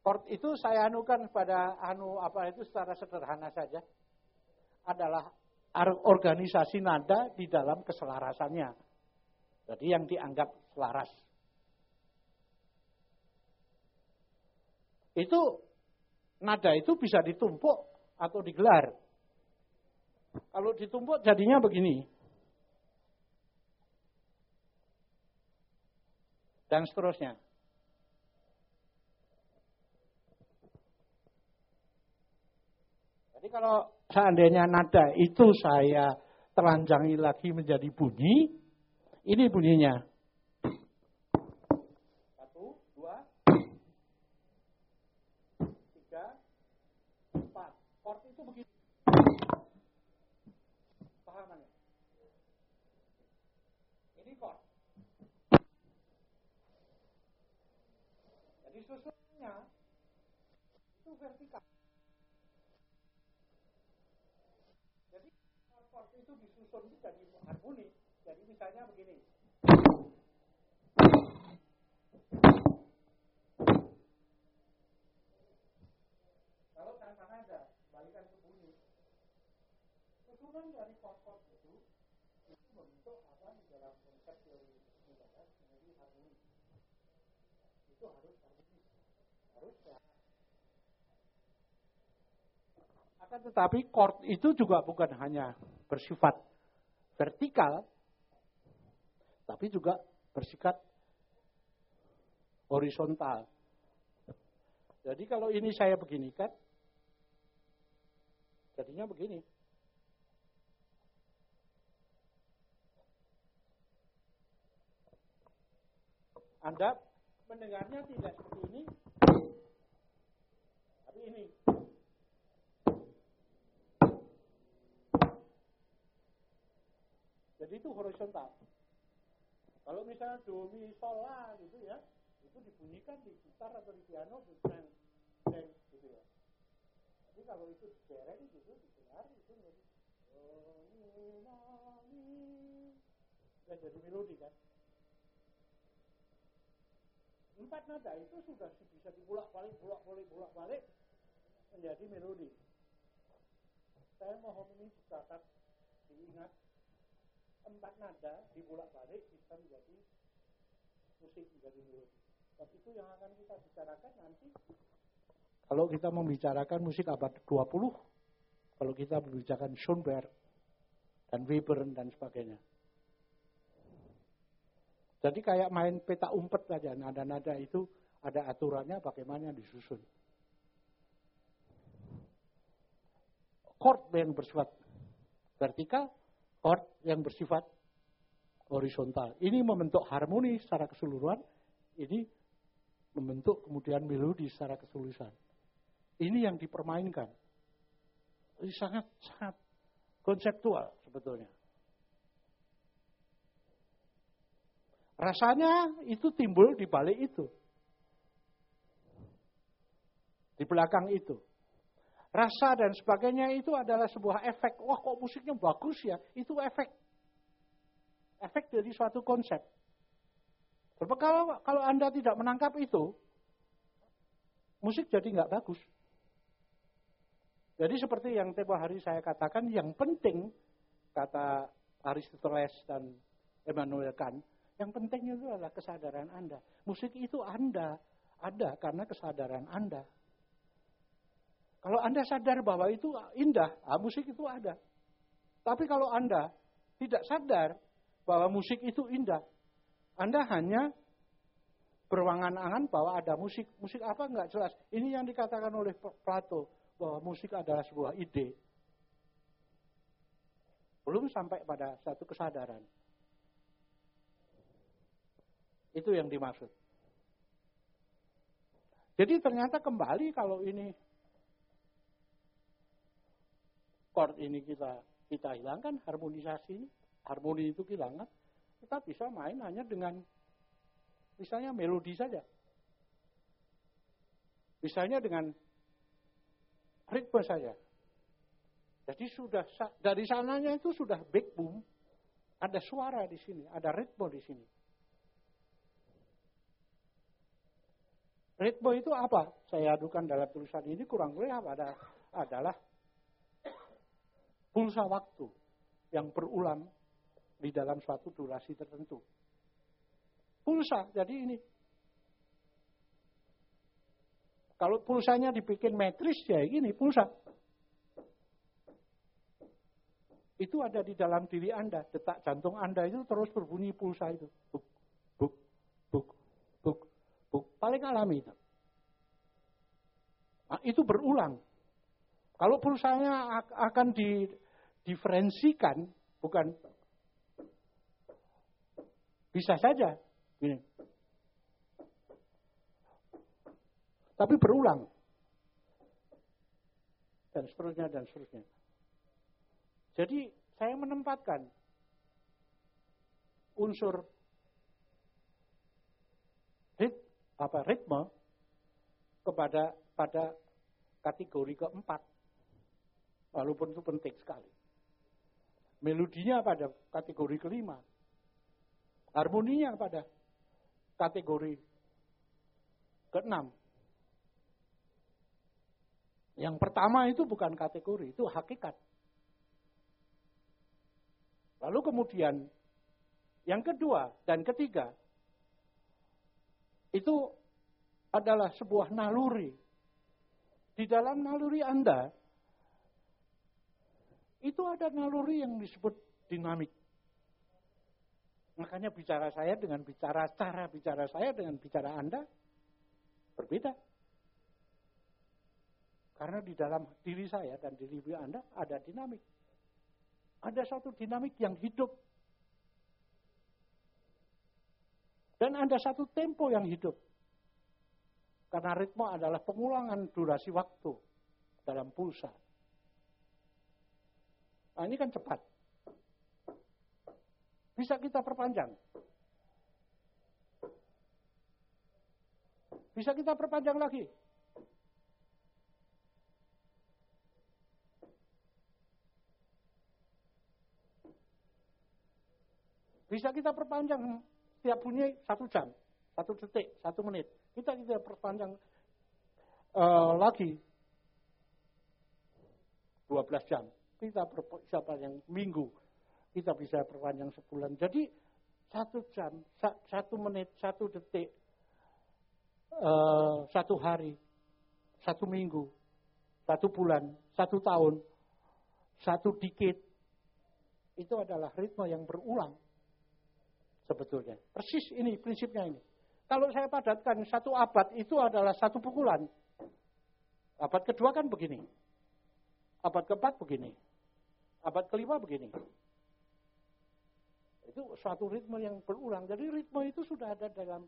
Chord itu saya anukan pada itu secara sederhana saja. Adalah organisasi nada di dalam keselarasannya. Jadi yang dianggap selaras. Itu nada itu bisa ditumpuk atau digelar. Kalau ditumpuk jadinya begini. Dan seterusnya. Jadi kalau seandainya nada itu saya telanjangi lagi menjadi bunyi, ini bunyinya. 1, 2, 3, 4. Chord itu begitu. Pahamannya? Ini chord. Jadi susunannya itu vertikal. Jadi chord itu disusun jadi harmoni. Jadi misalnya begini. Kalau tanpa nada, balikan ke bunyi. Susunan dari chord itu membentuk apa di dalam konsep teori negara menjadi harmoni. Itu harus harmoni. Harus sehat. Akan tetapi chord itu juga bukan hanya bersifat vertikal, tapi juga bersifat horizontal. Jadi kalau ini saya beginikan, jadinya begini. Anda mendengarnya tidak seperti ini, tapi ini. Jadi itu horizontal. Kalau misalnya do, mi, sol, la gitu ya, itu dibunyikan di gitar atau di piano, bukan gitu ya. Tapi kalau itu digereng gitu, digelar, itu menjadi do, mi, la, mi. Dan jadi melodi kan. 4 nada itu sudah bisa dibulak-balik menjadi melodi. Saya mohon ini dicatat, diingat. 4 nada dibulak-balik bisa menjadi musik, menjadi melodi. Dan itu yang akan kita bicarakan nanti. Kalau kita membicarakan musik abad 20, kalau kita membicarakan Schoenberg dan Webern dan sebagainya. Jadi kayak main peta umpet saja, nada-nada itu ada aturannya bagaimana disusun. Chord yang bersifat vertikal, chord yang bersifat horizontal. Ini membentuk harmoni secara keseluruhan, ini membentuk kemudian melodi secara keseluruhan. Ini yang dipermainkan. Ini sangat konseptual sebetulnya. Rasanya itu timbul di balik itu. Di belakang itu. Rasa dan sebagainya itu adalah sebuah efek. Wah kok musiknya bagus ya. Itu efek. Efek dari suatu konsep. Sebab kalau Anda tidak menangkap itu, musik jadi nggak bagus. Jadi seperti yang tempo hari saya katakan, yang penting, kata Aristoteles dan Immanuel Kant, yang penting itu adalah kesadaran Anda. Musik itu Anda ada karena kesadaran Anda. Kalau Anda sadar bahwa itu indah, musik itu ada. Tapi kalau Anda tidak sadar bahwa musik itu indah, Anda hanya berwangan-angan bahwa ada musik. Musik apa enggak jelas. Ini yang dikatakan oleh Plato, bahwa musik adalah sebuah ide. Belum sampai pada satu kesadaran. Itu yang dimaksud. Jadi ternyata kembali kalau ini chord ini kita hilangkan, harmonisasi ini, harmoni itu hilangkan, kita bisa main hanya dengan misalnya melodi saja. Misalnya dengan ritme saja. Jadi sudah dari sananya itu sudah back boom, ada suara di sini, ada ritme di sini. Ritme itu apa? Saya adukan dalam tulisan ini kurang lebih adalah pulsa waktu yang berulang di dalam suatu durasi tertentu. Pulsa, jadi ini. Kalau pulsanya dibikin metris, ya gini, pulsa. Itu ada di dalam diri Anda. Detak jantung Anda itu terus berbunyi pulsa itu. Buk, buk, buk, buk, buk. Paling alami itu. Nah, itu berulang. Kalau pulsanya akan diferensikan, bukan bisa saja. Gini. Tapi berulang. Dan seterusnya, dan seterusnya. Jadi saya menempatkan unsur ritme pada kategori keempat. Walaupun itu penting sekali. Melodinya pada kategori kelima. Harmoninya pada kategori keenam. Yang pertama itu bukan kategori, itu hakikat. Lalu kemudian yang kedua dan ketiga itu adalah sebuah naluri. Di dalam naluri Anda itu ada naluri yang disebut dinamik. Makanya cara bicara saya dengan bicara Anda berbeda. Karena di dalam diri saya dan diri Anda ada dinamik. Ada satu dinamik yang hidup. Dan ada satu tempo yang hidup. Karena ritme adalah pengulangan durasi waktu dalam pulsa. Nah, ini kan cepat. Bisa kita perpanjang. Bisa kita perpanjang lagi. Bisa kita perpanjang setiap bunyi 1 jam, 1 detik, 1 menit. Kita perpanjang lagi 12 jam. Kita bisa perpanjang minggu. Kita bisa perpanjang sebulan. Jadi 1 jam, 1 menit, 1 detik, 1 hari, 1 minggu, 1 bulan, 1 tahun, 1 decade. Itu adalah ritme yang berulang. Sebetulnya. Persis ini, prinsipnya ini. Kalau saya padatkan 1 abad itu adalah 1 pukulan. Abad kedua kan begini. Abad keempat begini. Abad kelima begini. Itu suatu ritme yang berulang. Jadi ritme itu sudah ada dalam,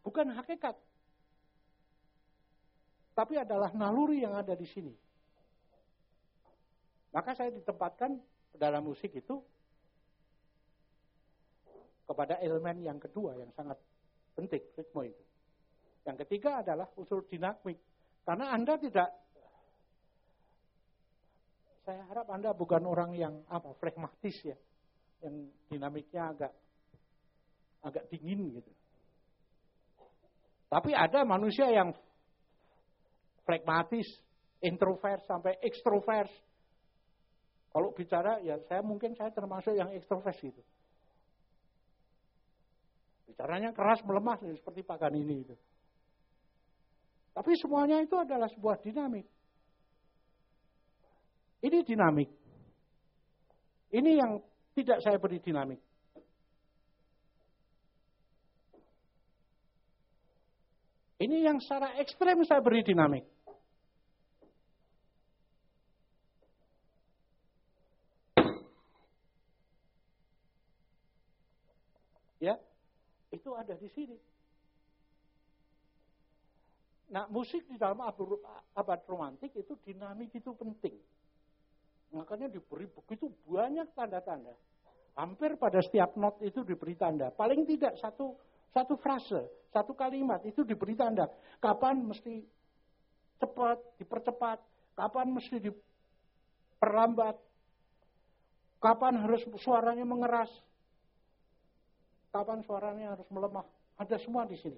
bukan hakikat. Tapi adalah naluri yang ada di sini. Maka saya ditempatkan dalam musik itu kepada elemen yang kedua yang sangat penting, ritme itu. Yang ketiga adalah unsur dinamik. Karena Anda tidak, saya harap Anda bukan orang yang flegmatis ya, yang dinamiknya agak dingin gitu. Tapi ada manusia yang flegmatis, introvert sampai ekstrovert. Kalau bicara ya saya termasuk yang ekstrovert gitu. Bicaranya keras melemah seperti Paganini itu. Tapi semuanya itu adalah sebuah dinamik. Ini dinamik. Ini yang tidak saya beri dinamik. Ini yang secara ekstrem saya beri dinamik. Ya. Itu ada di sini. Nah, musik di dalam abad romantik itu dinamik itu penting. Makanya diberi begitu banyak tanda-tanda. Hampir pada setiap not itu diberi tanda. Paling tidak satu frase, satu kalimat itu diberi tanda. Kapan mesti cepat, dipercepat. Kapan mesti diperlambat. Kapan harus suaranya mengeras. Kapan suaranya harus melemah. Ada semua di sini.